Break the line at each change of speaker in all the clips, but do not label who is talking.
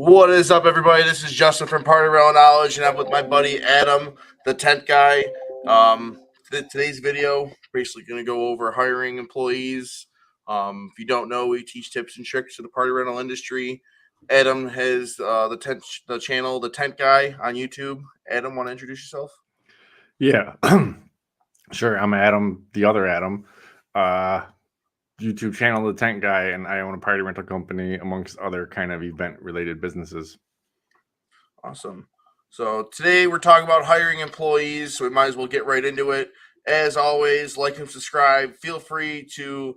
What is up, everybody? This is Justin from Party Rental Knowledge, and I'm with my buddy Adam, the tent guy. Today's video basically going to go over hiring employees. If you don't know, we teach tips and tricks to the party rental industry. Adam has the channel, the tent guy on YouTube. Adam, want to introduce yourself?
Yeah, sure. I'm Adam, the other Adam. YouTube channel, The Tent Guy, and I own a party rental company, amongst other kind of event-related businesses.
Awesome. So today we're talking about hiring employees, so we might as well get right into it. As always, like and subscribe. Feel free to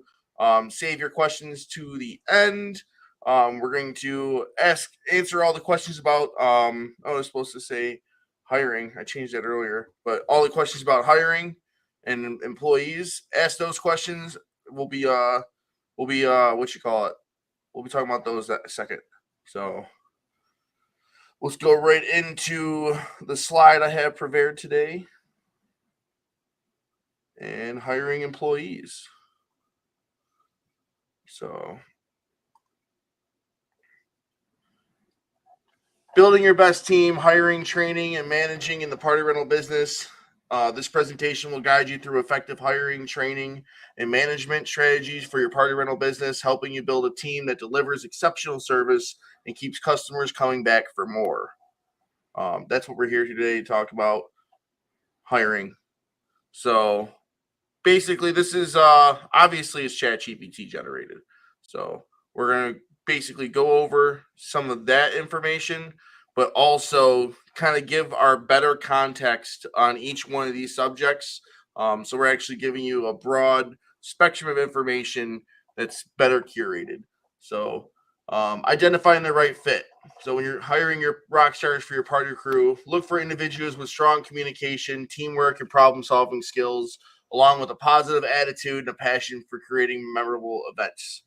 save your questions to the end. We're going to answer all the questions about, I was supposed to say hiring. I changed that earlier. But all the questions about hiring and employees, ask those questions. We'll be what you call it? We'll be talking about those in a second. So let's go right into the slide I have prepared today. And hiring employees. So building your best team, hiring, training, and managing in the party rental business. This presentation will guide you through effective hiring, training, and management strategies for your party rental business, helping you build a team that delivers exceptional service and keeps customers coming back for more. That's what we're here today to talk about, hiring. So basically, this is obviously it's ChatGPT generated. So we're going to basically go over some of that information, but also kind of give our better context on each one of these subjects. So we're actually giving you a broad spectrum of information that's better curated. So identifying the right fit. So when you're hiring your rock stars for your party crew, look for individuals with strong communication, teamwork, and problem-solving skills, along with a positive attitude and a passion for creating memorable events.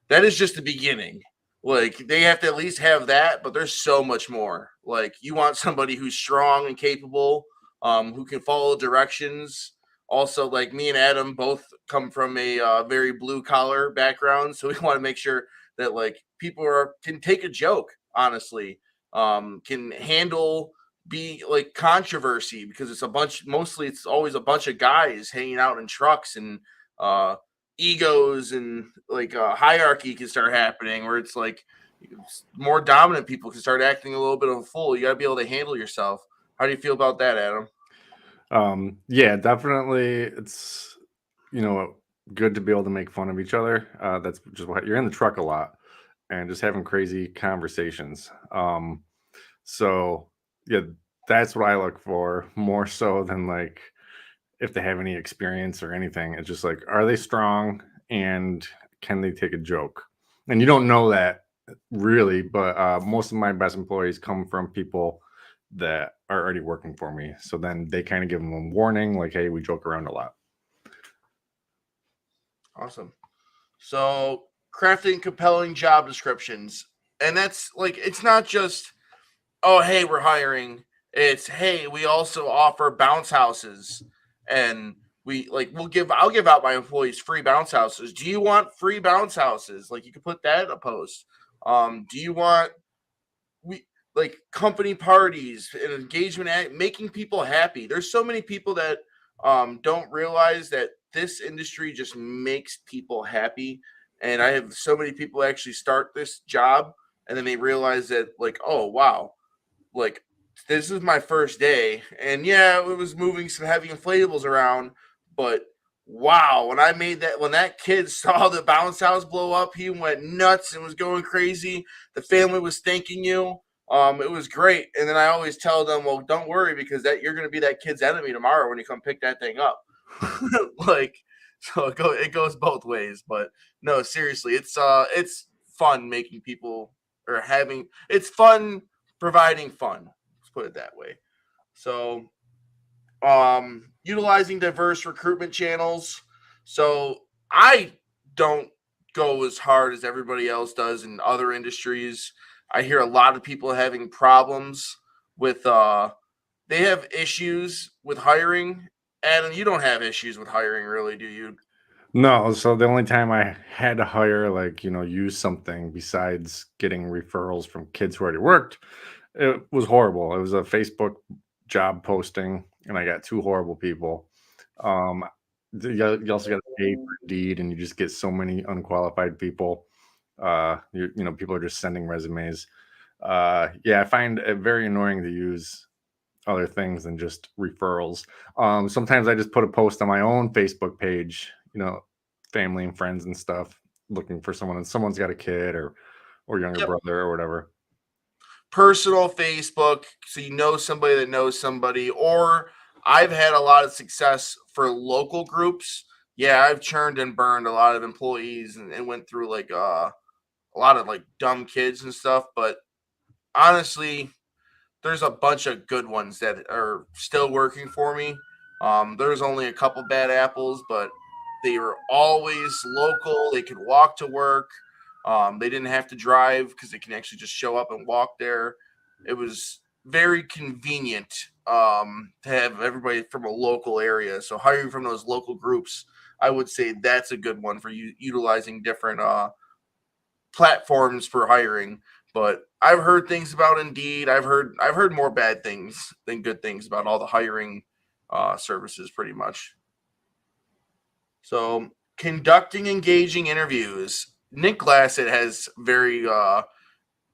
That is just the beginning. Like, they have to at least have that, but there's so much more. Like, you want somebody who's strong and capable, who can follow directions. Also, like me and Adam both come from a very blue-collar background, so we want to make sure that, like, people can take a joke, honestly, can handle be like controversy, because mostly it's always a bunch of guys hanging out in trucks, and egos and like hierarchy can start happening where it's like more dominant people can start acting a little bit of a fool. You got to be able to handle yourself. How do you feel about that, Adam?
Yeah, definitely. It's, good to be able to make fun of each other. That's just what you're in the truck a lot and just having crazy conversations. So yeah, that's what I look for more so than like if they have any experience or anything. It's just like, are they strong and can they take a joke? And you don't know that really, but most of my best employees come from people that are already working for me. So then they kind of give them a warning, like, hey, we joke around a lot.
Awesome. So crafting compelling job descriptions. And that's like, it's not just, oh, hey, we're hiring. It's, hey, we also offer bounce houses, and I'll give out my employees free bounce houses. Do you want free bounce houses? Like, you can put that in a post. Do you want company parties and engagement, making people happy? There's so many people that don't realize that this industry just makes people happy. And I have so many people actually start this job and then they realize that, like, oh wow, like, this is my first day, and yeah, it was moving some heavy inflatables around, but wow, when that kid saw the bounce house blow up, he went nuts and was going crazy. The family was thanking you. It was great. And then I always tell them, well, don't worry, because that you're going to be that kid's enemy tomorrow when you come pick that thing up. Like, so it goes both ways. But no, seriously, it's fun making people it's fun providing fun. Let's put it that way. So, utilizing diverse recruitment channels. So I don't go as hard as everybody else does in other industries. I hear a lot of people having problems with they have issues with hiring. Adam, you don't have issues with hiring, really, do you?
No, so the only time I had to hire, like, use something besides getting referrals from kids who already worked, it was horrible. It was a Facebook job posting, and I got two horrible people. Um, you also got to pay for Indeed, and you just get so many unqualified people. People are just sending resumes. Yeah, I find it very annoying to use other things than just referrals. Sometimes I just put a post on my own Facebook page, family and friends and stuff, looking for someone, and someone's got a kid or younger
Yep.
brother or whatever.
Personal Facebook, so you know somebody that knows somebody, or I've had a lot of success for local groups. Yeah, I've churned and burned a lot of employees and went through like a lot of like dumb kids and stuff. But honestly, there's a bunch of good ones that are still working for me. There's only a couple bad apples, but they were always local. They could walk to work. They didn't have to drive because they can actually just show up and walk there. It was very convenient to have everybody from a local area. So hiring from those local groups, I would say that's a good one for you utilizing different platforms for hiring. But I've heard things about Indeed. I've heard more bad things than good things about all the hiring services, pretty much. So conducting engaging interviews. Nick Glassett has very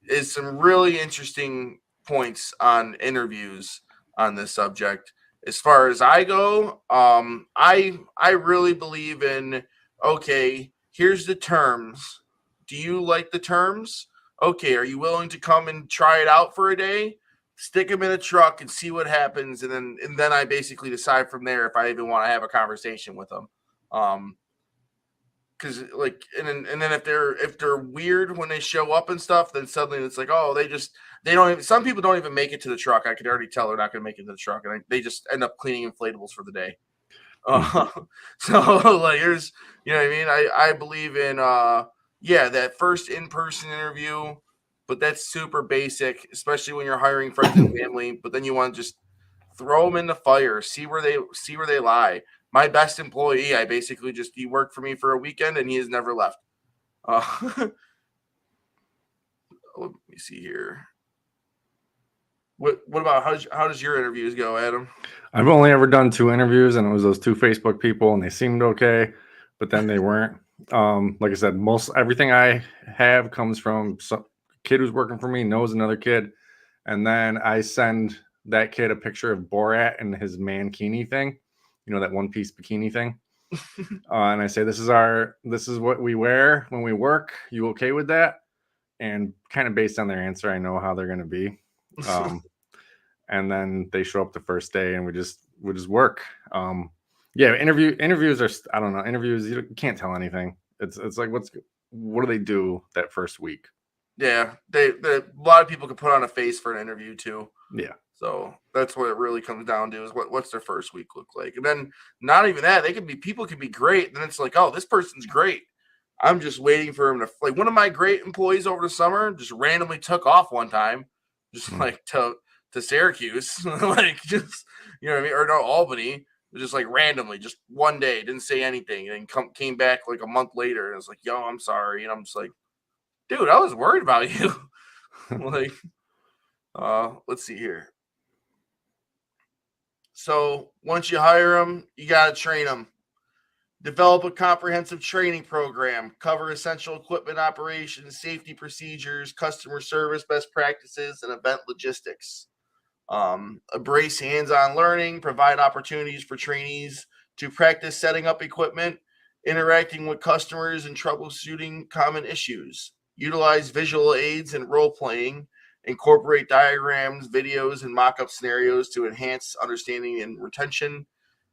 is some really interesting points on interviews on this subject. As far as I go, I really believe in, okay, here's the terms. Do you like the terms? Okay, are you willing to come and try it out for a day? Stick them in a truck and see what happens, and then I basically decide from there if I even want to have a conversation with them. Um, because like and then if they're weird when they show up and stuff, then suddenly it's like, oh, they don't even, some people don't even make it to the truck. I could already tell they're not going to make it to the truck, and they just end up cleaning inflatables for the day.
Hmm.
uh, so like there's, what I mean, I believe in yeah, that first in-person interview, but that's super basic, especially when you're hiring friends and family. But then you want to just throw them in the fire, see where they lie. My best employee, I basically just, he worked for me for a weekend and he has never left. Let me see here. What about how does your interviews go, Adam?
I've only ever done two interviews, and it was those two Facebook people, and they seemed okay, but then they weren't. Like I said, most everything I have comes from some kid who's working for me, knows another kid, and then I send that kid a picture of Borat and his mankini thing, that one piece bikini thing. And I say, this is what we wear when we work. You okay with that? And kind of based on their answer, I know how they're going to be. Um, and then they show up the first day, and we just work. Yeah, interviews are, I don't know, interviews, you can't tell anything. It's like, what do they do that first week?
Yeah, they a lot of people can put on a face for an interview too.
Yeah.
So that's what it really comes down to, is what's their first week look like. And then not even that, people can be great. Then it's like, oh, this person's great. I'm just waiting for him to, like, one of my great employees over the summer just randomly took off one time, just like to Syracuse, like, just, you know what I mean, or no, Albany, just like randomly, just one day, didn't say anything, and then came back like a month later and was like, yo, I'm sorry, and I'm just like, dude, I was worried about you. Like, let's see here. So once you hire them, you got to train them. Develop a comprehensive training program, cover essential equipment operations, safety procedures, customer service best practices, and event logistics. Embrace hands-on learning, provide opportunities for trainees to practice setting up equipment, interacting with customers, and troubleshooting common issues. Utilize visual aids and role playing. Incorporate diagrams, videos, and mock-up scenarios to enhance understanding and retention.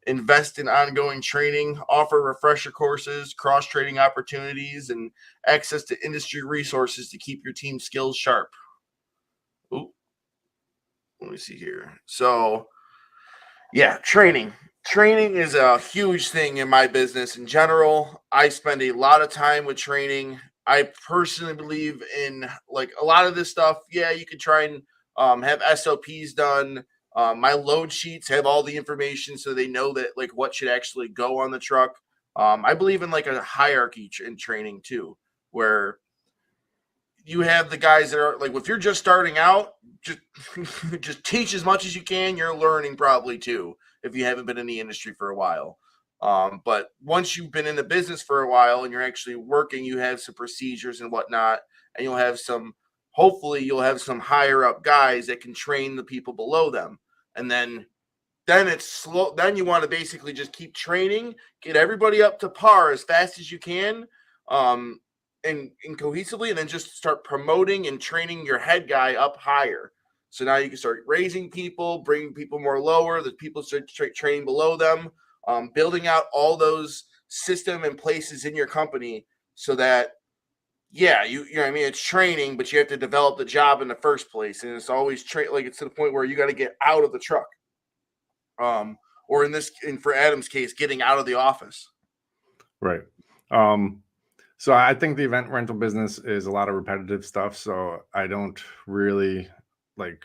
Invest in ongoing training, offer refresher courses, cross-training opportunities, and access to industry resources to keep your team skills sharp. Ooh, let me see here. So, yeah, training. Training is a huge thing in my business in general. I spend a lot of time with training. I personally believe in, like, a lot of this stuff. Yeah, you could try and have SOPs done. My load sheets have all the information so they know that, like, what should actually go on the truck. I believe in like a hierarchy in training too, where you have the guys that are like, if you're just starting out, just just teach as much as you can. You're learning probably too if you haven't been in the industry for a while. But once you've been in the business for a while and you're actually working, you have some procedures and whatnot, and you'll have some. Hopefully, you'll have some higher up guys that can train the people below them, and then it's slow. Then you want to basically just keep training, get everybody up to par as fast as you can, um, and cohesively, and then just start promoting and training your head guy up higher. So now you can start raising people, bringing people more lower. The people start training below them, building out all those system and places in your company so that you know what I mean, it's training, but you have to develop the job in the first place, and it's always like it's to the point where you got to get out of the truck. Or for Adam's case, getting out of the office.
Right. So I think the event rental business is a lot of repetitive stuff. So I don't really like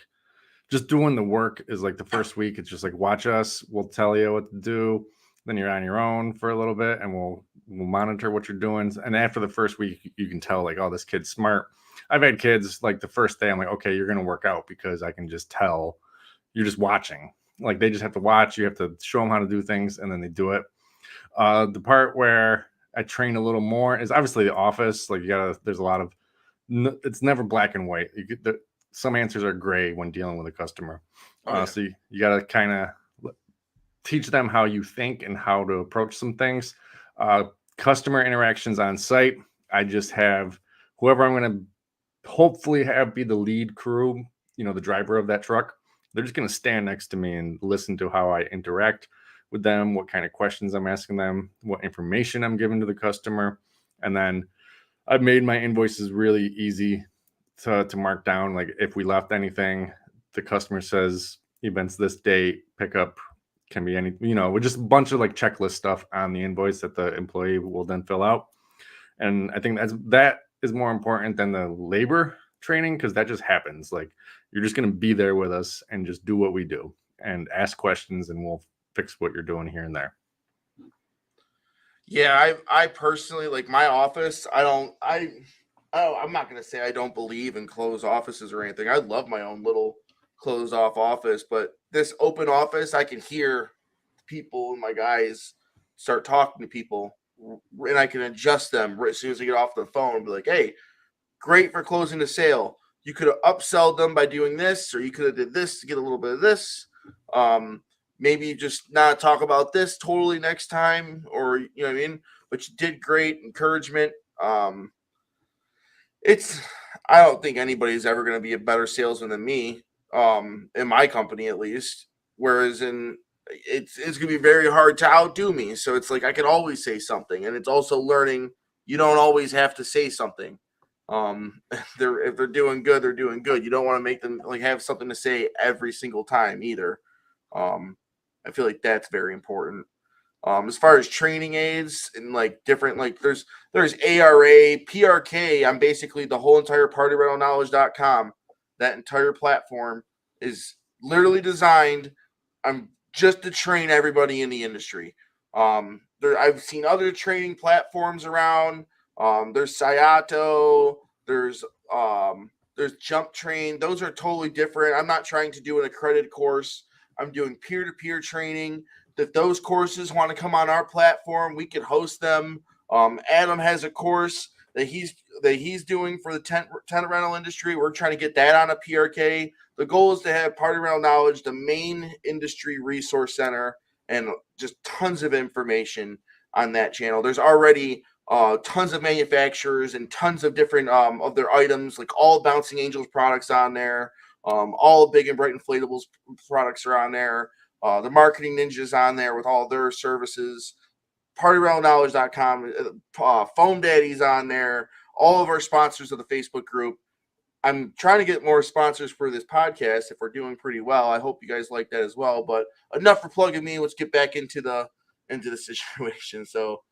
just doing the work is like the first week. It's just like, watch us. We'll tell you what to do. Then you're on your own for a little bit and we'll monitor what you're doing. And after the first week, you can tell like, oh, this kid's smart. I've had kids like the first day, I'm like, okay, you're going to work out because I can just tell you're just watching. Like they just have to watch. You have to show them how to do things and then they do it. The part where I train a little more is obviously the office. Like there's a lot of, it's never black and white. Some answers are gray when dealing with a customer. So you got to kind of teach them how you think and how to approach some things. Customer interactions on site. I just have whoever I'm going to hopefully have be the lead crew, the driver of that truck. They're just going to stand next to me and listen to how I interact with them, what kind of questions I'm asking them, what information I'm giving to the customer. And then I've made my invoices really easy to mark down. Like if we left anything, the customer says events this date, pickup can be any, with just a bunch of like checklist stuff on the invoice that the employee will then fill out. And I think that is more important than the labor training, because that just happens. Like you're just going to be there with us and just do what we do and ask questions and we'll fix what you're doing here and there.
Yeah, I personally like my office. I'm not going to say I don't believe in closed offices or anything. I love my own little closed off office, but this open office, I can hear people and my guys start talking to people and I can adjust them as soon as I get off the phone and be like, hey, great for closing the sale. You could have upsold them by doing this, or you could have did this to get a little bit of this. Maybe just not talk about this totally next time, or you know what I mean. But you did great. Encouragement. I don't think anybody's ever going to be a better salesman than me. In my company at least. Whereas it's going to be very hard to outdo me. So it's like I can always say something, and it's also learning. You don't always have to say something. If they're doing good, they're doing good. You don't want to make them like have something to say every single time either. I feel like that's very important. As far as training aids and like different, like there's ARA, PRK. I'm basically the whole entire partyrentalknowledge.com. That entire platform is literally designed. I'm just to train everybody in the industry. I've seen other training platforms around. There's Sayato, there's Jump Train. Those are totally different. I'm not trying to do an accredited course. I'm doing peer-to-peer training. If those courses want to come on our platform, we can host them. Adam has a course that he's doing for the tent rental industry. We're trying to get that on a PRK. The goal is to have Party Rental Knowledge, the main industry resource center, and just tons of information on that channel. There's already tons of manufacturers and tons of different of their items, like all Bouncing Angels products on there. All Big and Bright Inflatables products are on there. The Marketing Ninjas on there with all their services. PartyRentalKnowledge.com. Foam Daddy's on there. All of our sponsors of the Facebook group. I'm trying to get more sponsors for this podcast if we're doing pretty well. I hope you guys like that as well. But enough for plugging me. Let's get back into the situation. So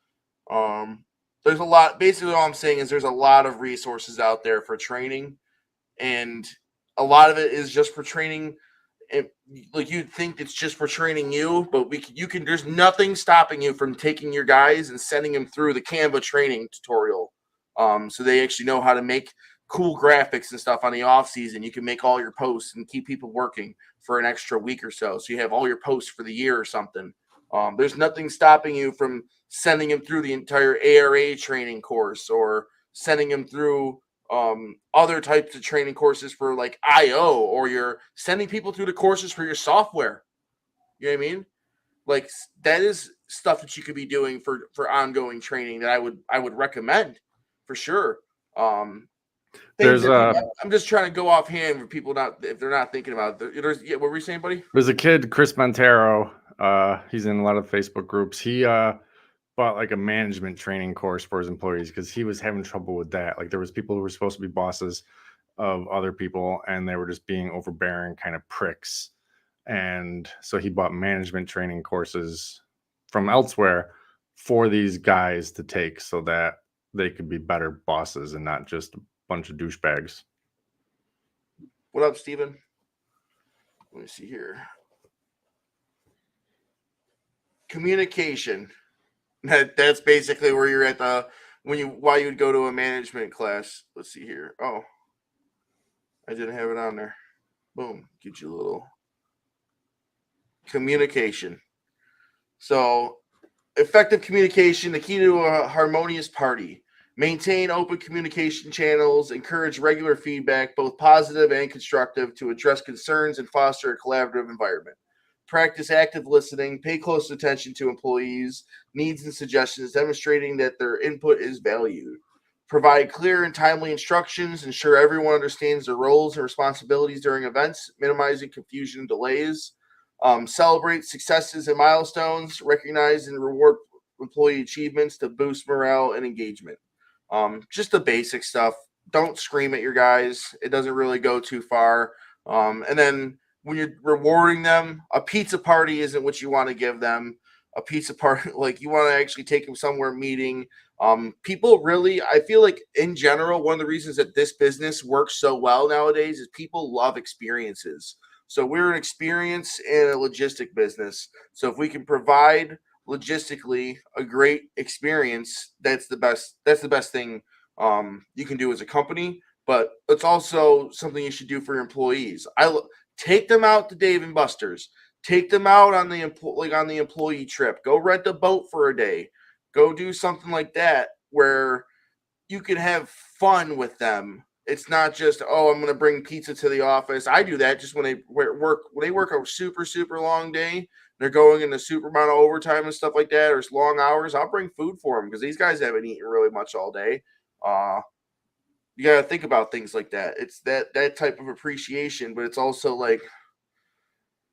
there's a lot. Basically, all I'm saying is there's a lot of resources out there for training, and a lot of it is just for training like you'd think it's just for training you, but there's nothing stopping you from taking your guys and sending them through the Canva training tutorial. So they actually know how to make cool graphics and stuff on the off season. You can make all your posts and keep people working for an extra week or so. So you have all your posts for the year or something. There's nothing stopping you from sending them through the entire ARA training course or sending them through other types of training courses for like IO, or you're sending people through the courses for your software. You know what I mean? Like that is stuff that you could be doing for ongoing training that I would recommend for sure.
There's
I'm just trying to go offhand for people if they're not thinking about it. What were you saying, buddy?
There's a kid, Chris Montero. He's in a lot of Facebook groups. He bought like a management training course for his employees because he was having trouble with that. Like there was people who were supposed to be bosses of other people and they were just being overbearing kind of pricks. And so he bought management training courses from elsewhere for these guys to take so that they could be better bosses and not just a bunch of douchebags.
What up, Steven? Let me see here. Communication. That's basically where you're at why you would go to a management class. Let's see here. Oh, I didn't have it on there. Boom. Get you a little communication. So effective communication, the key to a harmonious party. Maintain open communication channels, encourage regular feedback, both positive and constructive, to address concerns and foster a collaborative environment. Practice active listening, pay close attention to employees' needs and suggestions, demonstrating that their input is valued. Provide clear and timely instructions, ensure everyone understands their roles and responsibilities during events, minimizing confusion and delays. Celebrate successes and milestones, recognize and reward employee achievements to boost morale and engagement. Just the basic stuff. Don't scream at your guys. It doesn't really go too far. And then when you're rewarding them, a pizza party isn't what you want to give them. A pizza party, like you want to actually take them somewhere meeting. People really, I feel like in general, one of the reasons that this business works so well nowadays is people love experiences. So we're an experience and a logistic business. So if we can provide logistically a great experience, that's the best thing you can do as a company. But it's also something you should do for your employees. Take them out to Dave and Buster's. Take them out on the employee trip. Go rent a boat for a day. Go do something like that where you can have fun with them. It's not just, oh, I'm going to bring pizza to the office. I do that just when they work a super, super long day. They're going into super amount of overtime and stuff like that, or it's long hours. I'll bring food for them because these guys haven't eaten really much all day. You got to think about things like that. It's that type of appreciation, but it's also like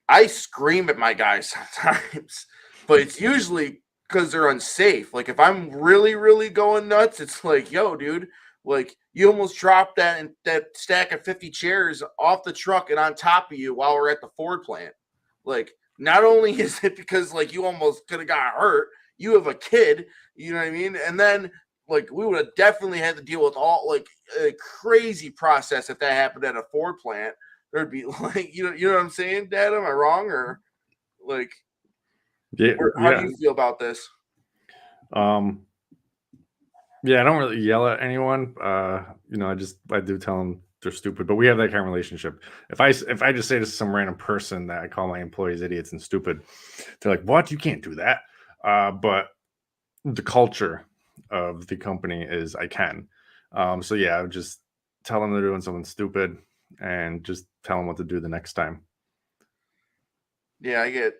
I scream at my guys sometimes, but it's usually because they're unsafe. Like if I'm really, really going nuts, it's like, yo, dude, like you almost dropped that stack of 50 chairs off the truck and on top of you while we're at the Ford plant. Like not only is it because like you almost could have got hurt, you have a kid, you know what I mean? And then like we would have definitely had to deal with all like a crazy process if that happened at a Ford plant. There'd be like you know what I'm saying, Dad? Am I wrong or like?
Yeah.
How do you feel about this?
Yeah, I don't really yell at anyone. I do tell them they're stupid, but we have that kind of relationship. If I just say to some random person that I call my employees idiots and stupid, they're like, "What? You can't do that." But the culture of the company is I can. So yeah, I would just tell them they're doing something stupid and just tell them what to do the next time.
Yeah, I get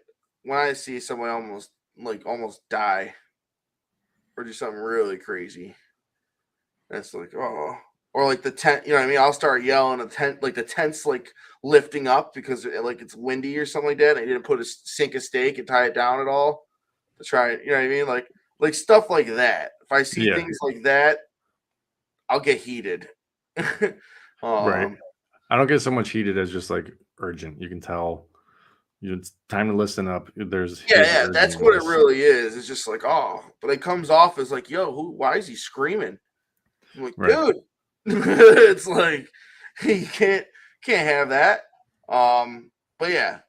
when I see someone almost die or do something really crazy. That's like, oh, or like the tent, you know what I mean? I'll start yelling at the tent, like the tent's like lifting up because it's windy or something like that. I didn't sink a stake and tie it down at all to try, you know what I mean? Like stuff like that. If I see things like that, I'll get heated.
Right. I don't get so much heated as just like urgent. You can tell it's time to listen up.
Yeah, that's what it really is. It's just like, oh, but it comes off as like, yo, why is he screaming? I'm like, dude, it's like you can't have that. but yeah,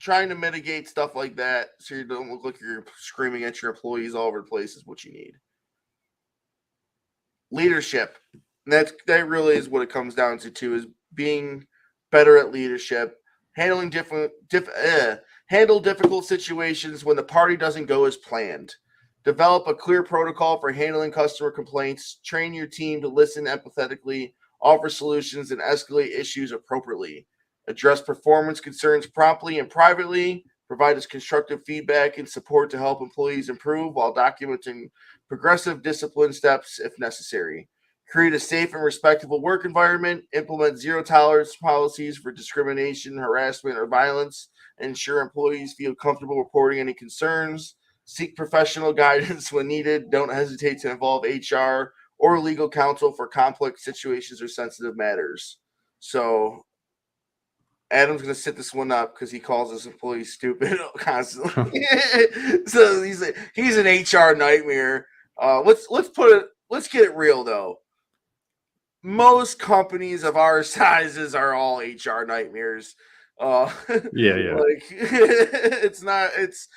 trying to mitigate stuff like that so you don't look like you're screaming at your employees all over the place is what you need. Leadership. That really is what it comes down to too, is being better at leadership, handling handle difficult situations when the party doesn't go as planned. Develop a clear protocol for handling customer complaints. Train your team to listen empathetically, offer solutions, and escalate issues appropriately. Address performance concerns promptly and privately. Provide us constructive feedback and support to help employees improve while documenting progressive discipline steps if necessary. Create a safe and respectful work environment. Implement zero tolerance policies for discrimination, harassment, or violence. Ensure employees feel comfortable reporting any concerns. Seek professional guidance when needed. Don't hesitate to involve HR or legal counsel for complex situations or sensitive matters. So Adam's going to sit this one up because he calls his employees stupid constantly. So he's an HR nightmare. Let's get it real though. Most companies of our sizes are all HR nightmares.
Yeah.
It's not. It's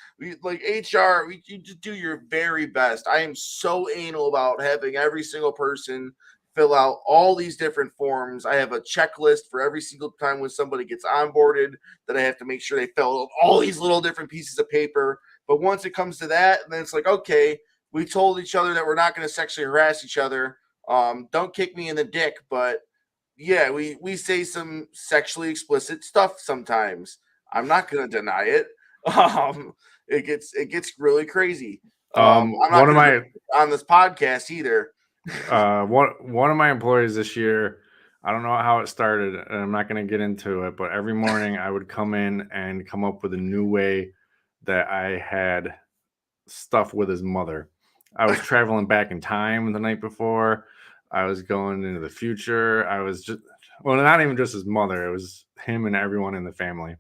like HR. You just do your very best. I am so anal about having every single person fill out all these different forms. I have a checklist for every single time when somebody gets onboarded that I have to make sure they fill out all these little different pieces of paper. But once it comes to that, then it's like, okay, we told each other that we're not going to sexually harass each other. Don't kick me in the dick, but yeah, we say some sexually explicit stuff sometimes. I'm not gonna deny it. It gets really crazy. I'm not
One of
gonna
my
on this podcast either.
one of my employees this year, I don't know how it started, and I'm not going to get into it, but every morning I would come in and come up with a new way that I had stuff with his mother. I was traveling back in time the night before. I was going into the future. I was just, well, not even just his mother. It was him and everyone in the family.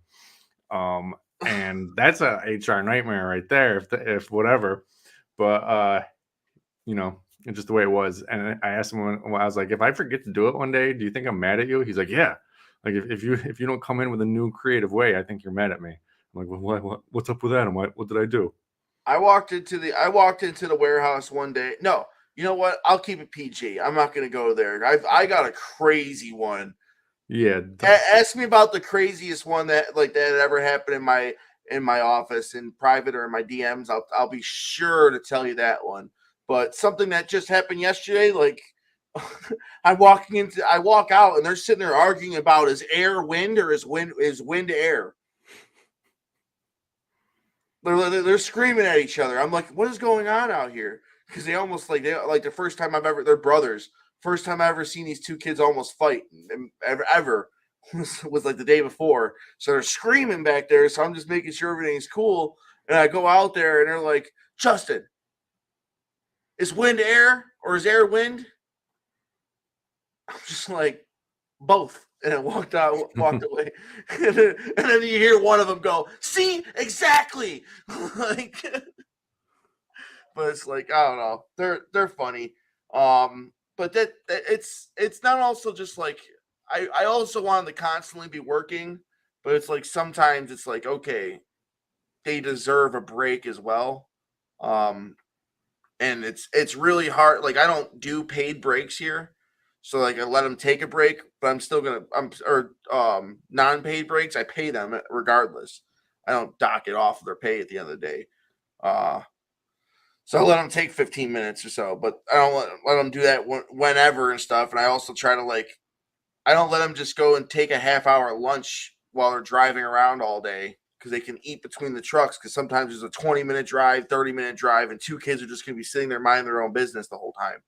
And that's a HR nightmare right there. If whatever, but you know, it's just the way it was. And I asked him when I was like, if I forget to do it one day, do you think I'm mad at you? He's like, yeah. Like if you don't come in with a new creative way, I think you're mad at me. I'm like, well, what's up with that? And what did I do?
I walked into the warehouse one day. No, you know what? I'll keep it PG. I'm not gonna go there. I got a crazy one.
Yeah.
Ask me about the craziest one that ever happened in my office in private or in my DMs. I'll be sure to tell you that one. But something that just happened yesterday, like I walk out and they're sitting there arguing about is air wind or is wind air. They're screaming at each other. I'm like, what is going on out here? Because they the first time they're brothers. First time I ever seen these two kids almost fight ever was like the day before. So they're screaming back there. So I'm just making sure everything's cool. And I go out there and they're like, Justin, is wind air or is air wind? I'm just like, both. And I walked away. And then you hear one of them go, see, exactly. Like, but it's like, I don't know. They're funny. But that it's not also just like I also want to constantly be working, but it's like sometimes it's like, okay, they deserve a break as well. Um, and it's really hard. Like I don't do paid breaks here, so like I let them take a break, but I'm still gonna non-paid breaks. I pay them regardless. I don't dock it off of their pay at the end of the day. Uh, so I let them take 15 minutes or so, but I don't let them do that whenever and stuff. And I also try to I don't let them just go and take a half-hour lunch while they're driving around all day because they can eat between the trucks. Because sometimes there's a 20-minute drive, 30-minute drive, and two kids are just going to be sitting there minding their own business the whole time.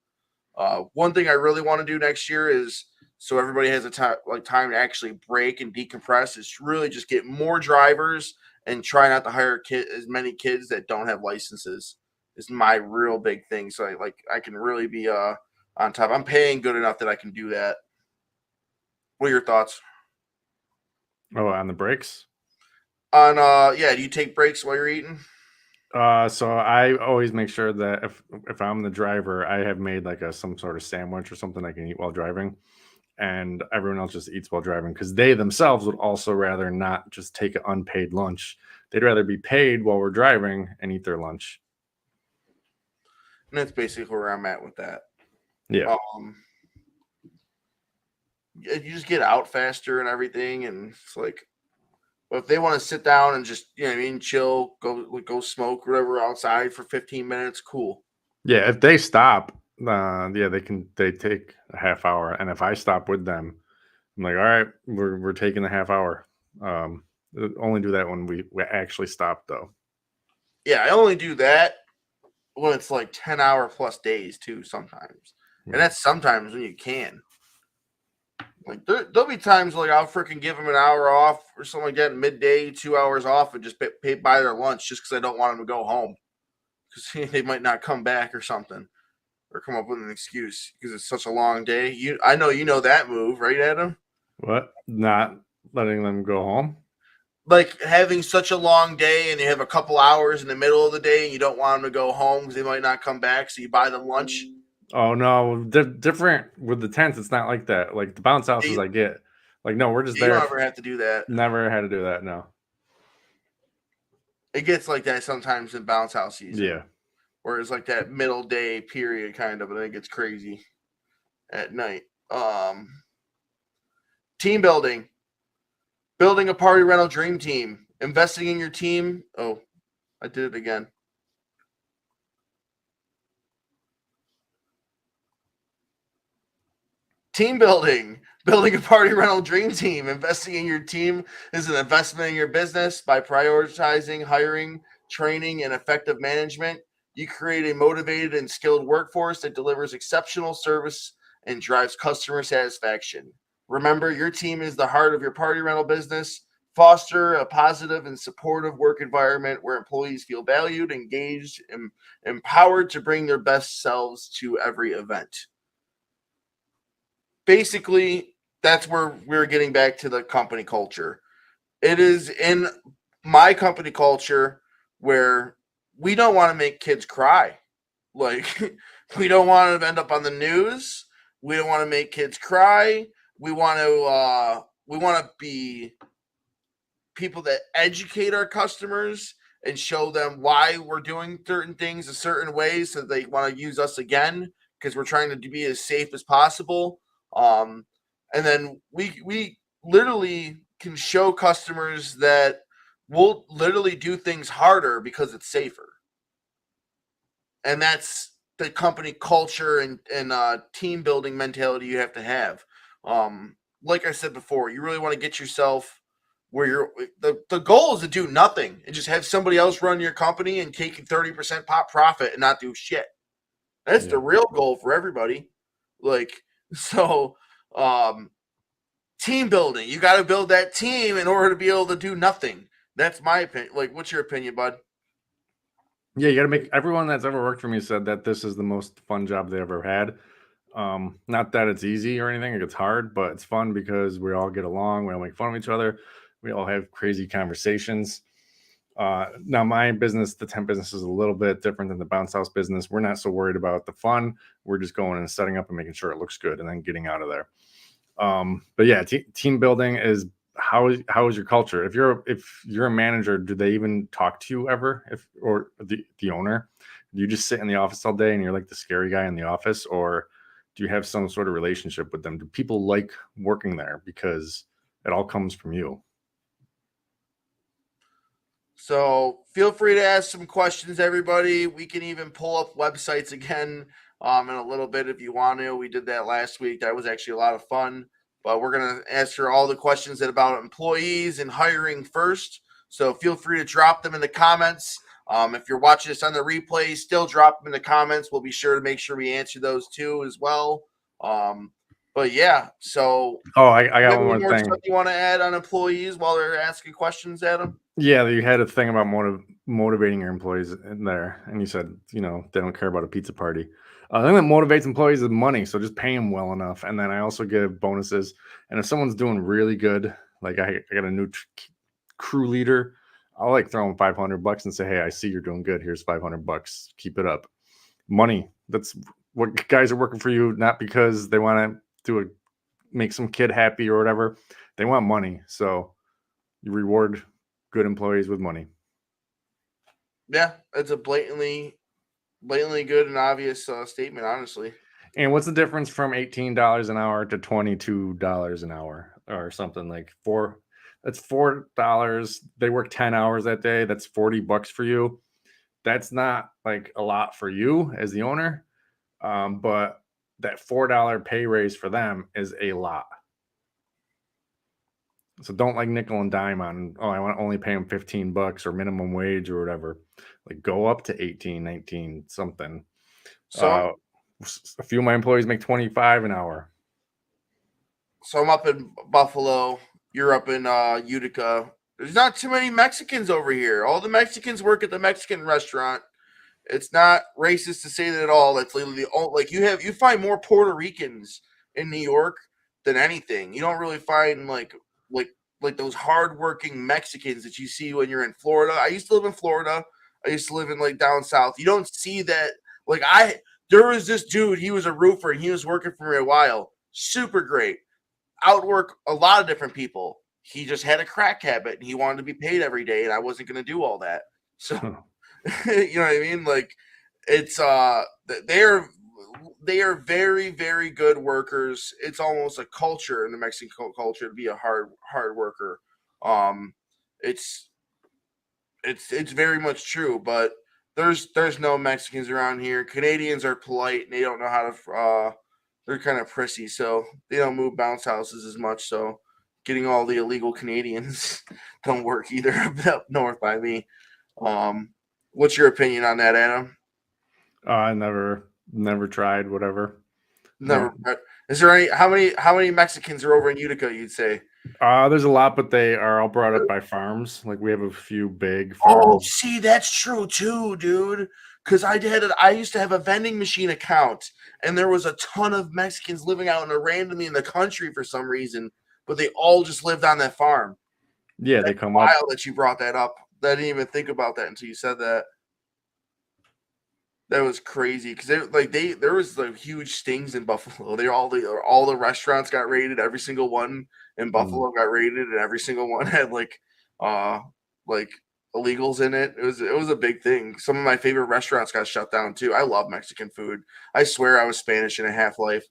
One thing I really want to do next year is so everybody has time to actually break and decompress. Is really just get more drivers and try not to hire as many kids that don't have licenses. Is my real big thing. So I can really be on top. I'm paying good enough that I can do that. What are your thoughts?
Oh, on the breaks?
On yeah, do you take breaks while you're eating?
So I always make sure that if I'm the driver, I have made like some sort of sandwich or something I can eat while driving. and everyone else just eats while driving, because they themselves would also rather not just take an unpaid lunch. They'd rather be paid while we're driving and eat their lunch.
And that's basically where I'm at with that.
Yeah.
You just get out faster and everything, and it's like, but if they want to sit down and just, you know what I mean, chill, go smoke whatever outside for 15 minutes, cool.
Yeah, if they stop, they take a half hour. And if I stop with them, I'm like, all right, we're taking the half hour. Only do that when we actually stop though.
Yeah, I only do that when it's like 10-hour plus days too, sometimes. And that's sometimes when you can. Like there'll be times like I'll freaking give them an hour off or something like that, midday, 2 hours off, and just buy their lunch just because I don't want them to go home because they might not come back or something, or come up with an excuse because it's such a long day. I know you know that move, right, Adam?
What? Not letting them go home?
Like having such a long day and you have a couple hours in the middle of the day and you don't want them to go home because they might not come back, so you buy them lunch.
Oh no, different with the tents. It's not like that. Like the bounce houses, I get. Like no, we're just
You
there.
don't ever have to do that.
Never had to do that. No.
It gets like that sometimes in bounce house season.
Yeah.
Where it's like that middle day period kind of, and then it gets crazy at night. Team building. Building a party rental dream team. Investing in your team. Oh, I did it again. Team building. Building a party rental dream team. Investing in your team is an investment in your business. By prioritizing hiring, training, and effective management, you create a motivated and skilled workforce that delivers exceptional service and drives customer satisfaction. Remember, your team is the heart of your party rental business. Foster a positive and supportive work environment where employees feel valued, engaged, and empowered to bring their best selves to every event. Basically, that's where we're getting back to the company culture. It is in my company culture where we don't want to make kids cry. Like, we don't want to end up on the news. We don't want to make kids cry. We want to be people that educate our customers and show them why we're doing certain things a certain way so they want to use us again because we're trying to be as safe as possible. And then we literally can show customers that we'll literally do things harder because it's safer. And that's the company culture and team building mentality you have to have. Like I said before, you really want to get yourself where you're the goal is to do nothing and just have somebody else run your company and take 30% pop profit and not do shit. That's the real goal for everybody. Like, so team building, you got to build that team in order to be able to do nothing. That's my opinion. Like, what's your opinion, bud?
Yeah, you got to make everyone that's ever worked for me said that this is the most fun job they ever had. Not that it's easy or anything, it's hard, but it's fun because we all get along, we all make fun of each other, we all have crazy conversations. Now my business, the tent business, is a little bit different than the bounce house business. We're not so worried about the fun. We're just going and setting up and making sure it looks good and then getting out of there. But yeah, team building is how is your culture? If you're a manager, do they even talk to you ever? Or the owner, do you just sit in the office all day and you're like the scary guy in the office, or do you have some sort of relationship with them? Do people like working there because it all comes from you?
So feel free to ask some questions, everybody. We can even pull up websites again in a little bit if you want to. We did that last week. That was actually a lot of fun. But we're going to answer all the questions about employees and hiring first. So feel free to drop them in the comments. If you're watching this on the replay, still drop them in the comments. We'll be sure to make sure we answer those too as well. But yeah, so
I got one more thing.
Stuff you want to add on employees while they're asking questions, Adam?
Yeah, you had a thing about motivating your employees in there, and you said, they don't care about a pizza party. The thing that motivates employees is money, so just pay them well enough. And then I also give bonuses. And if someone's doing really good, like I got a new crew leader, I'll like throw them $500 and say, hey, I see you're doing good. Here's $500. Keep it up. Money. That's what guys are working for you, not because they want to do make some kid happy or whatever. They want money. So you reward good employees with money.
Yeah, it's a blatantly good and obvious statement, honestly.
And what's the difference from $18 an hour to $22 an hour or something like four? That's $4. They work 10 hours that day. That's $40 for you. That's not like a lot for you as the owner. But that $4 pay raise for them is a lot. So don't like nickel and dime on, oh, I want to only pay them $15 or minimum wage or whatever. Like go up to 18, 19, something.
So
A few of my employees make 25 an hour.
So I'm up in Buffalo. You're up in Utica. There's not too many Mexicans over here. All the Mexicans work at the Mexican restaurant. It's not racist to say that at all. That's literally the only, like you find more Puerto Ricans in New York than anything. You don't really find like like those hardworking Mexicans that you see when you're in Florida. I used to live in Florida. I used to live in like down south. You don't see that. Like there was this dude. He was a roofer and he was working for me a while. Super great. Outwork a lot of different people. He just had a crack habit and he wanted to be paid every day, and I wasn't going to do all that. So, you know what I mean? Like, it's they are very very good workers. It's almost a culture in the Mexican culture to be a hard worker. Um, it's it's very much true, but there's no Mexicans around here. Canadians are polite and they don't know how to they're kind of prissy, so they don't move bounce houses as much. So getting all the illegal Canadians don't work either up north by me. What's your opinion on that, Adam?
I never tried whatever.
Never.
No.
Is there any? How many Mexicans are over in Utica? You'd say.
There's a lot, but they are all brought up by farms. Like we have a few big
Oh,
farms.
see, that's true too, dude. Because I used to have a vending machine account, and there was a ton of Mexicans living out randomly in the country for some reason, but they all just lived on that farm.
Yeah, they
That's
come up.
wild that you brought that up. I didn't even think about that until you said that. That was crazy because there was like huge stings in Buffalo. All the restaurants got raided. Every single one in Buffalo got raided, and every single one had uh like illegals in it. It was a big thing. Some of my favorite restaurants got shut down too. I love Mexican food. I swear I was Spanish in a half life,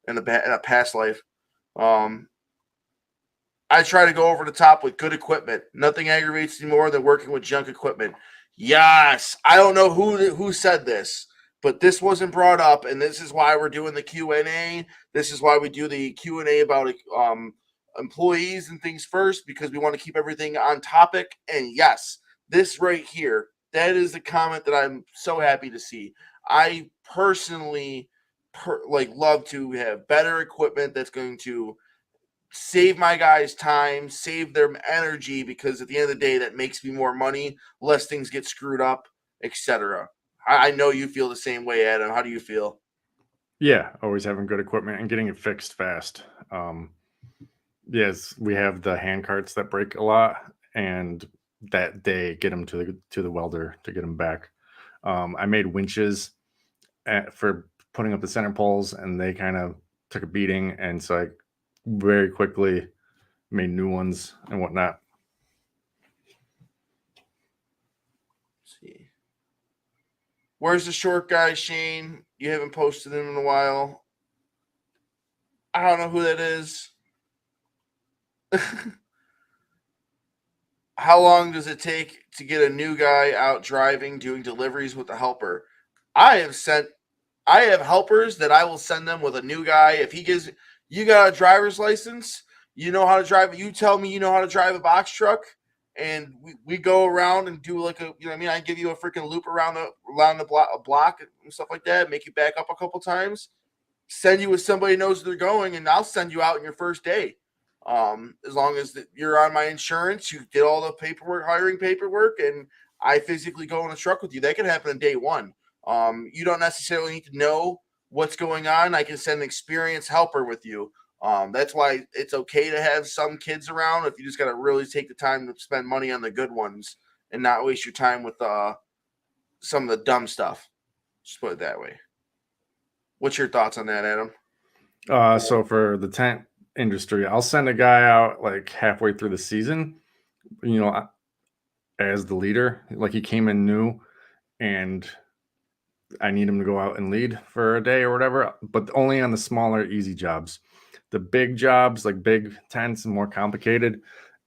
in a past life. Um, I try to go over the top with good equipment. Nothing aggravates me more than working with junk equipment. Yes, I don't know who said this, but this wasn't brought up, and this is why we're doing the Q&A. This is why we do the Q&A about employees and things first, because we want to keep everything on topic. And yes, this right here, that is the comment that I'm so happy to see. I personally love to have better equipment that's going to save my guys time, save their energy, because at the end of the day, that makes me more money, less things get screwed up, etc. I know you feel the same way, Adam. How do you feel?
Yeah, always having good equipment and getting it fixed fast. Yes, we have the hand carts that break a lot, and that day get them to the welder to get them back. I made winches for putting up the center poles, and they kind of took a beating, and so I very quickly made new ones and whatnot.
Let's see. Where's the short guy, Shane? You haven't posted him in a while. I don't know who that is. How long does it take to get a new guy out driving, doing deliveries with a helper? I have helpers that I will send them with a new guy. If he gives you got a driver's license, you know how to drive. You tell me you know how to drive a box truck, and we go around and do like I give you a freaking loop around the block and stuff like that. Make you back up a couple times. Send you with somebody who knows where they're going, and I'll send you out in your first day. As long as you're on my insurance, you did all the paperwork, hiring paperwork, and I physically go in a truck with you. That can happen on day one. You don't necessarily need to know what's going on. I can send an experienced helper with you. That's why it's okay to have some kids around if you just got to really take the time to spend money on the good ones and not waste your time with some of the dumb stuff. Just put it that way. What's your thoughts on that, Adam?
So for the tent industry. I'll send a guy out like halfway through the season, you know, as the leader. Like he came in new and I need him to go out and lead for a day or whatever, but only on the smaller, easy jobs. The big jobs, like big tents and more complicated,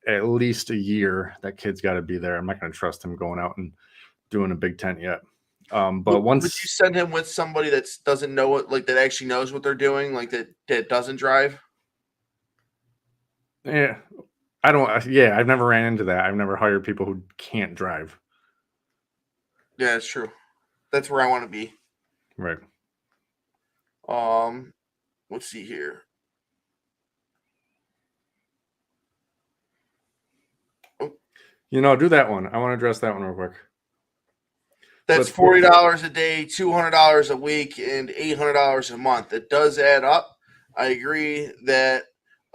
at least a year that kid's got to be there. I'm not going to trust him going out and doing a big tent yet. But
Would you
once,
send him with somebody that doesn't know what, like that actually knows what they're doing, like that doesn't drive?
yeah, I don't. Yeah, I've never ran into that. I've never hired people who can't drive.
Yeah, that's true. That's where I want to be.
Right.
Let's see here.
You know, do that one. I want to address that one real quick.
That's $40 a day, $200 a week, and $800 a month. It does add up. I agree that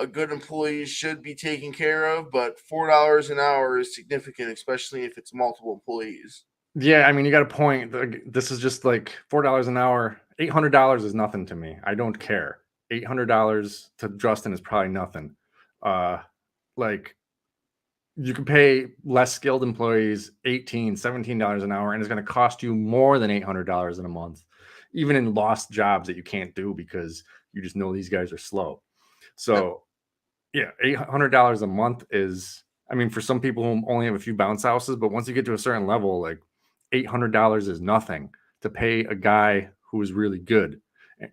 a good employee should be taken care of, but $4 an hour is significant, especially if it's multiple employees.
Yeah, I mean, you got a point. This is just like $4 an hour. $800 is nothing to me. I don't care. $800 to Justin is probably nothing. Like you can pay less skilled employees $17 an hour, and it's going to cost you more than $800 in a month, even in lost jobs that you can't do because you just know these guys are slow. So, yeah, $800 a month is, I mean, for some people who only have a few bounce houses, but once you get to a certain level, like $800 is nothing to pay a guy who is really good.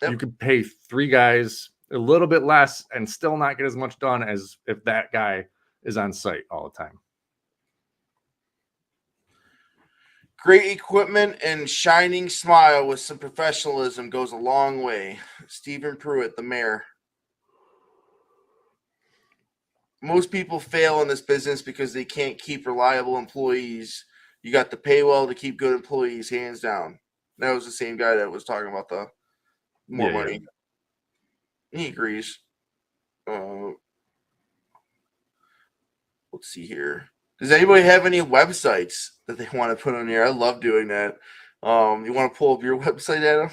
You could pay 3 guys a little bit less and still not get as much done as if that guy is on site all the time.
Great equipment and shining smile with some professionalism goes a long way. Stephen Pruitt, the mayor. Most people fail in this business because they can't keep reliable employees. You got to pay well to keep good employees, hands down. That was the same guy that was talking about the more money. Yeah. He agrees. Let's see here. Does anybody have any websites that they want to put on here? I love doing that. You want to pull up your website, Adam?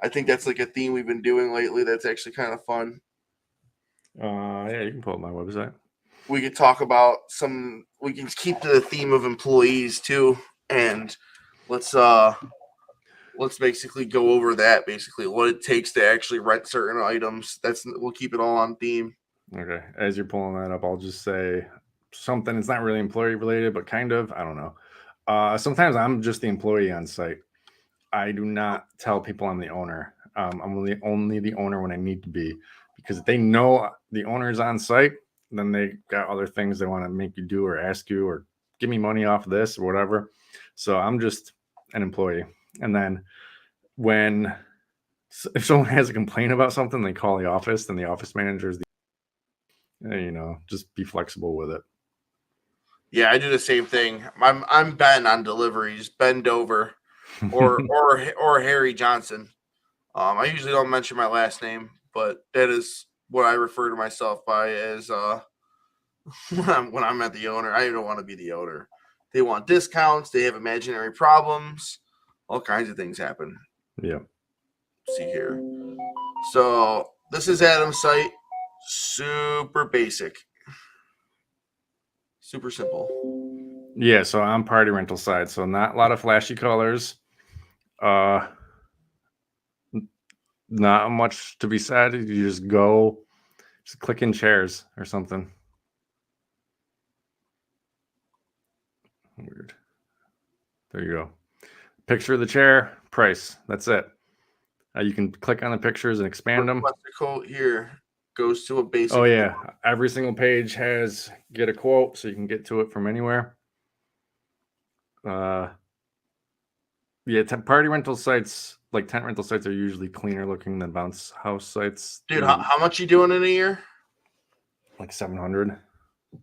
I think that's like a theme we've been doing lately. That's actually kind of fun.
Yeah, you can pull up my website.
We could talk about we can keep to the theme of employees too. And let's basically go over that, basically what it takes to actually rent certain items. We'll keep it all on theme.
Okay. As you're pulling that up, I'll just say something. It's not really employee related, but kind of. I don't know. Sometimes I'm just the employee on site. I do not tell people I'm the owner. I'm only the owner when I need to be, because if they know the owner is on site, then they got other things they want to make you do or ask you or give me money off of this or whatever. So I'm just an employee. And then if someone has a complaint about something, they call the office, and the office manager is just be flexible with it.
Yeah, I do the same thing. I'm Ben on deliveries, Ben Dover, or Harry Johnson. I usually don't mention my last name, but that is what I refer to myself by as when I'm at the owner. I don't want to be the owner. They want discounts. They have imaginary problems. All kinds of things happen.
Yeah.
Let's see here. So this is Adam's site. Super basic. Super simple.
Yeah, so I'm Party Rental side, so not a lot of flashy colors. Not much to be said. You just click in chairs or something. Weird. There you go. Picture of the chair, price. That's it. You can click on the pictures and expand them.
What's the quote here? Goes to a basic.
Oh yeah, every single page has get a quote, so you can get to it from anywhere. Yeah, party rental sites, like tent rental sites, are usually cleaner looking than bounce house sites.
Dude, how much you doing in a year?
Like 700.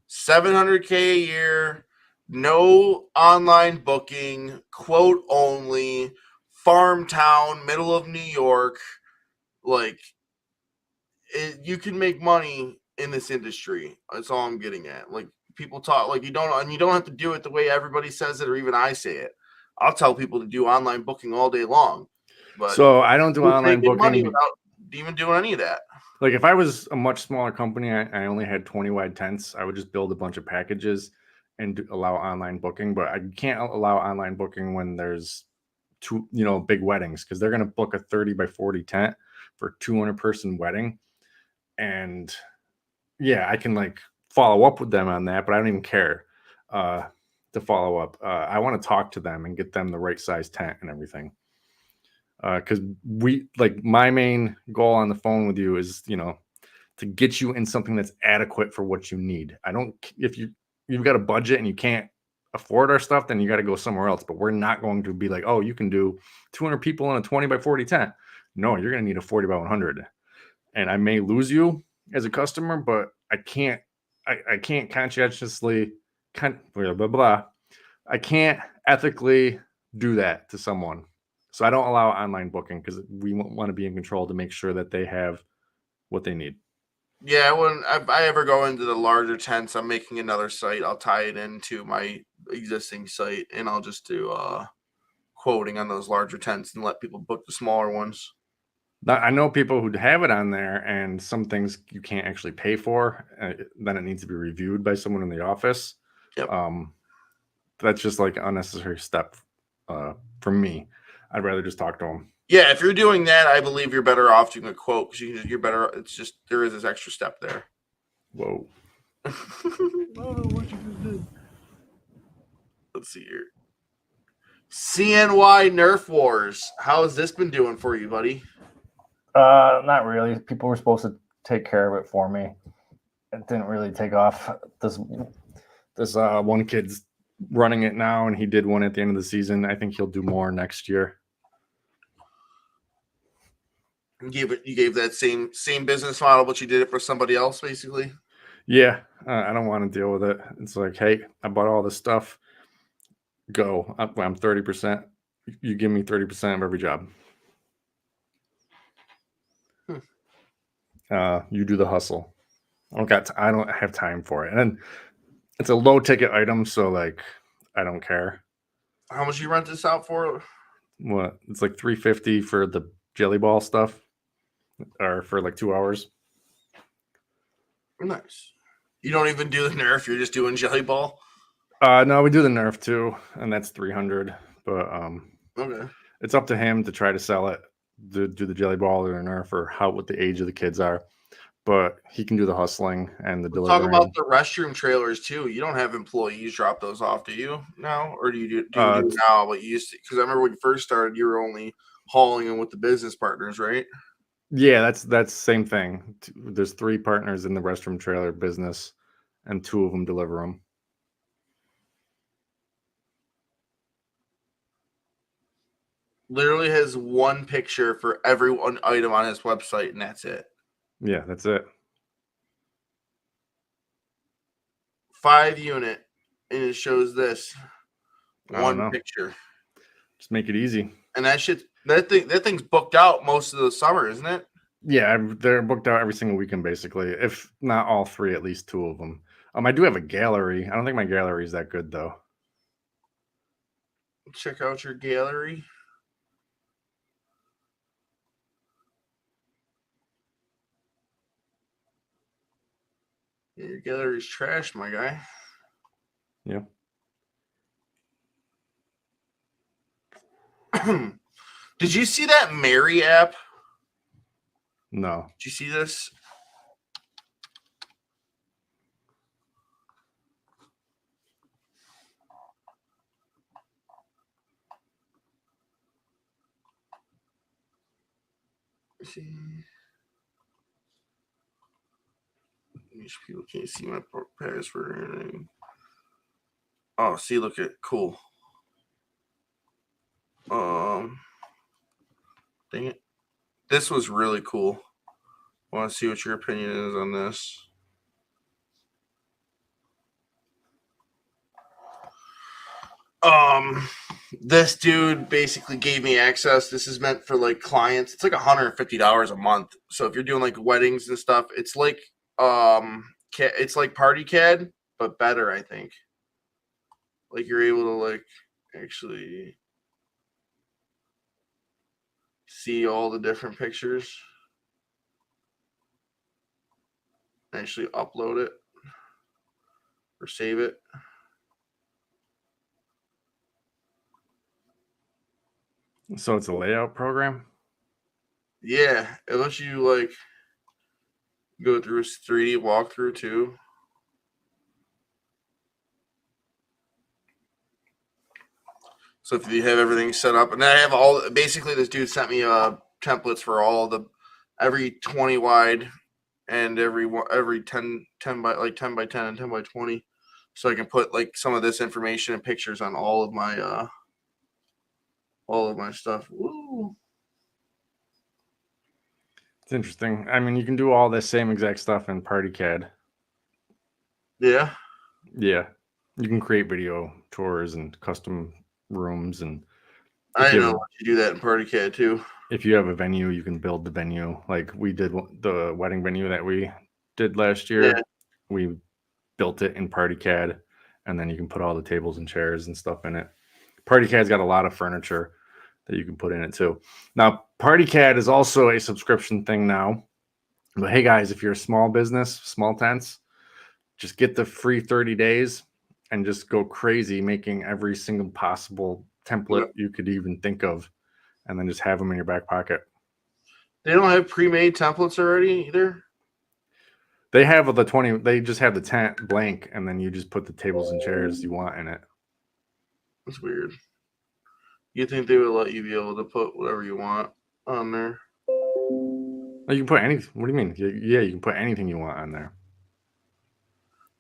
700K a year. No online booking. Quote only. Farm town, middle of New York. Like, you can make money in this industry. That's all I'm getting at. Like, people talk like you don't have to do it the way everybody says it, or even I say it. I'll tell people to do online booking all day long. But
so I don't do online booking.
Without even doing any of that.
Like if I was a much smaller company, I only had 20 wide tents, I would just build a bunch of packages and allow online booking. But I can't allow online booking when there's two, big weddings, because they're going to book a 30 by 40 tent for 200-person wedding. And yeah, I can like follow up with them on that, but I don't even care to follow up. I want to talk to them and get them the right size tent and everything. Because my main goal on the phone with you is, to get you in something that's adequate for what you need. I don't, if you've got a budget and you can't afford our stuff, then you got to go somewhere else. But we're not going to be like, oh, you can do 200 people in a 20 by 40 tent. No, you're going to need a 40 by 100. And I may lose you as a customer, but I can't conscientiously, blah, blah, blah. I can't ethically do that to someone. So I don't allow online booking because we want to be in control to make sure that they have what they need.
Yeah, when I ever go into the larger tents, I'm making another site. I'll tie it into my existing site, and I'll just do quoting on those larger tents and let people book the smaller ones.
I know people who have it on there, and some things you can't actually pay for. Then it needs to be reviewed by someone in the office.
Yep.
That's just like an unnecessary step for me. I'd rather just talk to them.
Yeah, if you're doing that, I believe you're better off doing a quote because you're better. It's just there is this extra step there.
Whoa.
I don't know what you just did. Let's see here. CNY Nerf Wars. How has this been doing for you, buddy?
Not really. People were supposed to take care of it for me. It didn't really take off.
This one kid's running it now, and he did one at the end of the season. I think he'll do more next year.
You gave that same business model, but you did it for somebody else, basically.
Yeah, I don't want to deal with it. It's like, hey, I bought all this stuff. Go. I'm 30%. You give me 30% of every job. You do the hustle. I don't have time for it. And it's a low ticket item, so like I don't care.
How much you rent this out for?
What? It's like $350 for the jelly ball stuff, or for like 2 hours.
Nice. You don't even do the Nerf. You're just doing jelly ball.
No, we do the Nerf too, and that's $300. But
okay,
it's up to him to try to sell it, to do the jelly ball or the Nerf, or what the age of the kids are. But he can do the hustling and the delivering.
Talk about the restroom trailers too. You don't have employees drop those off, do you now, or do you do now? But you used to, because I remember when you first started, you were only hauling them with the business partners, right?
Yeah, that's the same thing. There's 3 partners in the restroom trailer business, and 2 of them deliver them.
Literally has one picture for every one item on his website, and that's it.
Yeah, that's it.
5 unit, and it shows this one picture.
Just make it easy.
And that thing's booked out most of the summer, isn't it?
Yeah, they're booked out every single weekend, basically. If not all 3, at least 2 of them. I do have a gallery. I don't think my gallery is that good, though.
Check out your gallery. Your gallery's trash, my guy.
Yeah.
Did you see that Mary app?
No.
Did you see this? See, these people can't see my password or anything. Oh, see, look at cool. Dang it. This was really cool. I want to see what your opinion is on this. This dude basically gave me access. This is meant for like clients. It's like $150 a month. So if you're doing like weddings and stuff, it's like Party CAD, but better, I think. Like you're able to like actually see all the different pictures. actually upload it or save it.
So it's a layout program?
Yeah, it lets you like go through a 3D walkthrough too. So if you have everything set up, and then I have all, basically this dude sent me templates for all the, every 20 wide and every 10 by like 10 by 10 and 10 by 20, so I can put like some of this information and pictures on all of my stuff. Woo.
It's interesting. I mean, you can do all the same exact stuff in PartyCAD.
Yeah.
Yeah. You can create video tours and custom rooms, and
I know you do that in PartyCAD too.
if you have a venue, you can build the venue. Like we did the wedding venue that we did last year.
Yeah.
We built it in PartyCAD, and then you can put all the tables and chairs and stuff in it. PartyCAD's got a lot of furniture that you can put in it too. Now, PartyCAD is also a subscription thing now. But hey guys, if you're a small business, small tents, just get the free 30 days and just go crazy making every single possible template you could even think of, and then just have them in your back pocket.
They don't have pre-made templates already either.
They have the 20, they just have the tent blank, and then you just put the tables and chairs you want in it.
That's weird. You think they would let you be able to put whatever you want on there?
You can put anything. What do you mean? Yeah, you can put anything you want on there.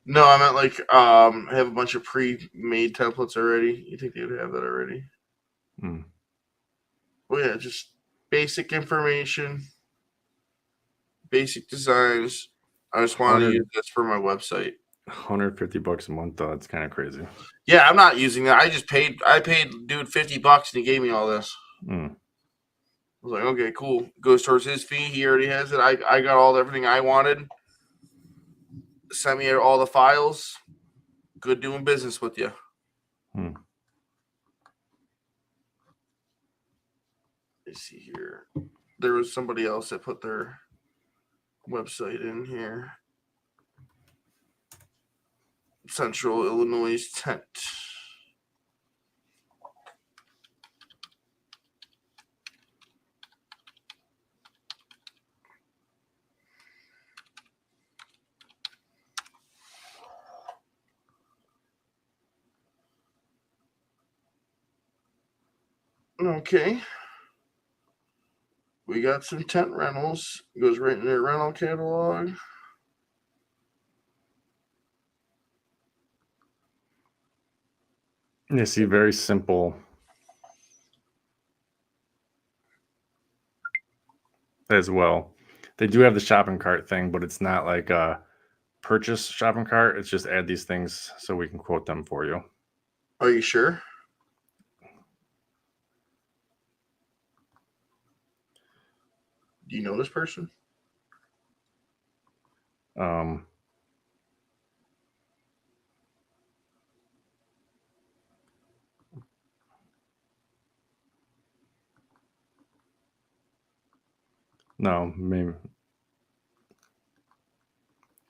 No, I meant like have a bunch of pre-made templates already. You think they would have that already? Well, yeah, just basic information, basic designs. I just want to use this for my website.
$150 a month, though. It's kind of crazy.
Yeah, I'm not using that. I paid dude $50 and he gave me all this. I was like, okay, cool. Goes towards his fee. He already has it. I got everything I wanted. Sent me all the files. Good doing business with you. Let's see here. There was somebody else that put their website in here. Central Illinois Tent. Okay. We got some tent rentals. Goes right in their rental catalog.
You see, very simple as well. They do have the shopping cart thing, but it's not like a purchase shopping cart. It's just add these things so we can quote them for you.
Are you sure? Do you know this person?
No, maybe.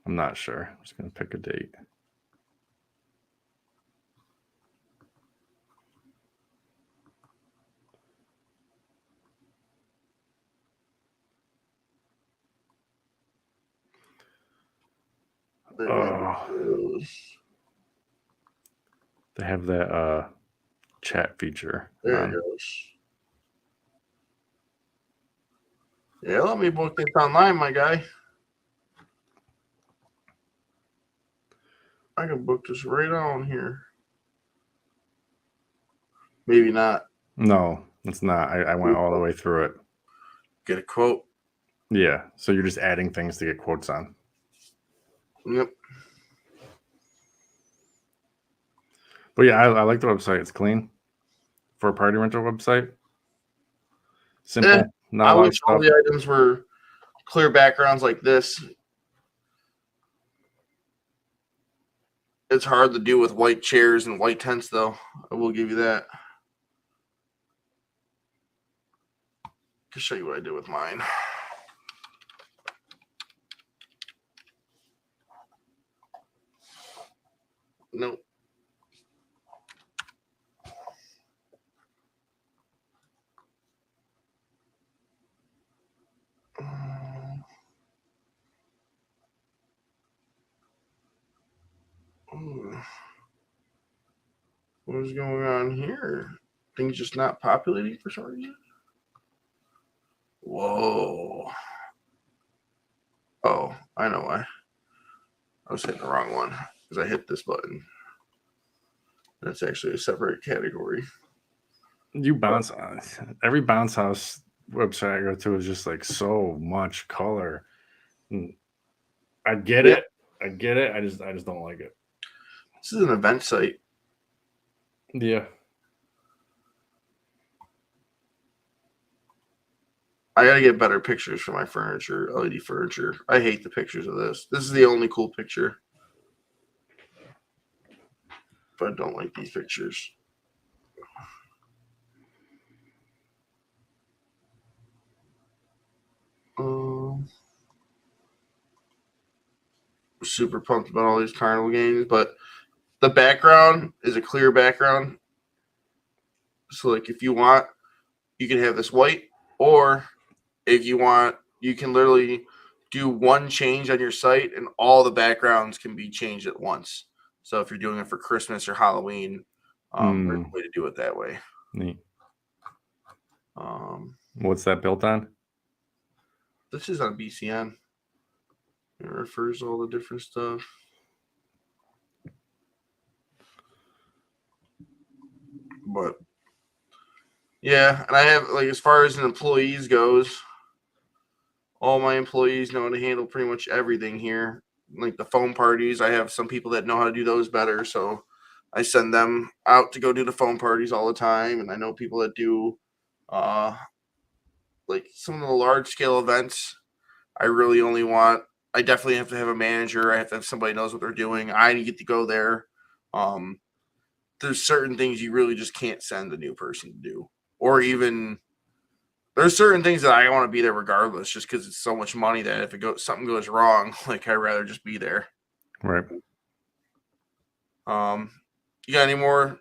I'm not sure. I'm just going to pick a date. They have that chat feature.
There it goes. Yeah, let me book this online, my guy. I can book this right on here. Maybe not.
No, it's not. I went all the way through it.
Get a quote.
Yeah, so you're just adding things to get quotes on.
Yep.
But yeah, I like the website. It's clean for a party rental website. Simple. Not
I
a lot of
wish all the items were clear backgrounds like this. It's hard to do with white chairs and white tents, though. I will give you that. To show you what I did with mine. Nope. What is going on here? Things just not populating for some reason? Whoa. Oh, I know why. I was hitting the wrong one because I hit this button. That's actually a separate category.
You bounce every bounce house website I go to is just like so much color. I get it. I get it. I just don't like it.
This is an event site.
Yeah.
I gotta get better pictures for my furniture, LED furniture. I hate the pictures of this. This is the only cool picture. But I don't like these pictures. Super pumped about all these carnival games, but the background is a clear background. So, like, if you want, you can have this white, or if you want, you can literally do one change on your site, and all the backgrounds can be changed at once. So, if you're doing it for Christmas or Halloween, there's a way to do it that way.
Neat. What's that built on?
This is on BCN. It refers to all the different stuff. But yeah, and I have, like, as far as an employees goes, all my employees know how to handle pretty much everything here. Like the phone parties, I have some people that know how to do those better, so I send them out to go do the phone parties all the time. And I know people that do like some of the large scale events. I really only want, I definitely have to have a manager. I have to have somebody who knows what they're doing. I need to get to go there. There's certain things you really just can't send a new person to do, or even there's certain things that I want to be there regardless, just because it's so much money that if something goes wrong, like, I'd rather just be there.
Right.
You got any more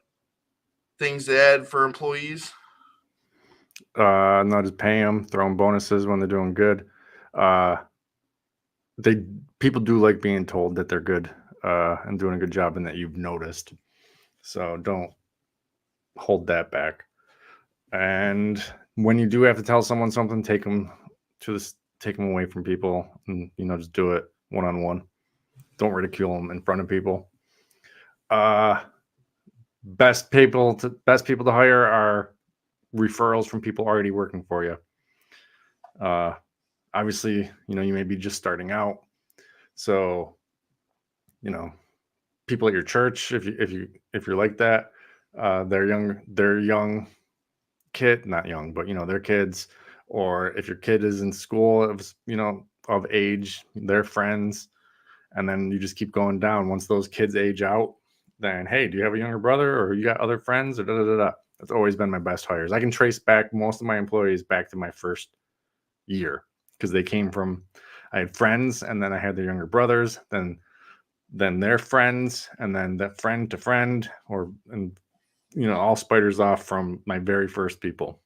things to add for employees?
No, just pay them, throw them bonuses when they're doing good. People do like being told that they're good and doing a good job and that you've noticed. So don't hold that back. And when you do have to tell someone something, take them away from people, and just do it one-on-one. Don't ridicule them in front of people. Best people to hire are referrals from people already working for you. Obviously, you may be just starting out, so people at your church, if you're like that, they're young kid, not young, but they're kids. Or if your kid is in school of age, they're friends, and then you just keep going down. Once those kids age out, then, hey, do you have a younger brother, or you got other friends, or da da da da. That's always been my best hires. I can trace back most of my employees back to my first year, because they came from, I had friends, and then I had their younger brothers, then their friends, and then that friend to friend, all spiders off from my very first people.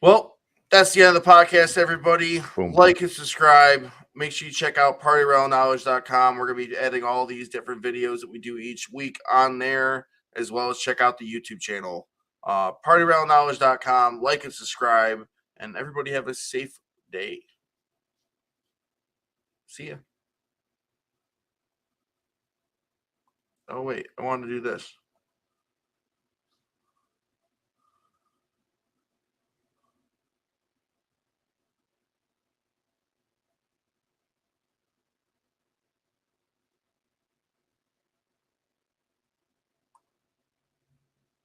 Well, that's the end of the podcast, everybody.
Boom.
Like and subscribe. Make sure you check out partyrentalknowledge.com. We're going to be adding all these different videos that we do each week on there, as well as check out the YouTube channel. Partyrentalknowledge.com. Like and subscribe. And everybody have a safe day. See ya. Oh, wait. I want to do this.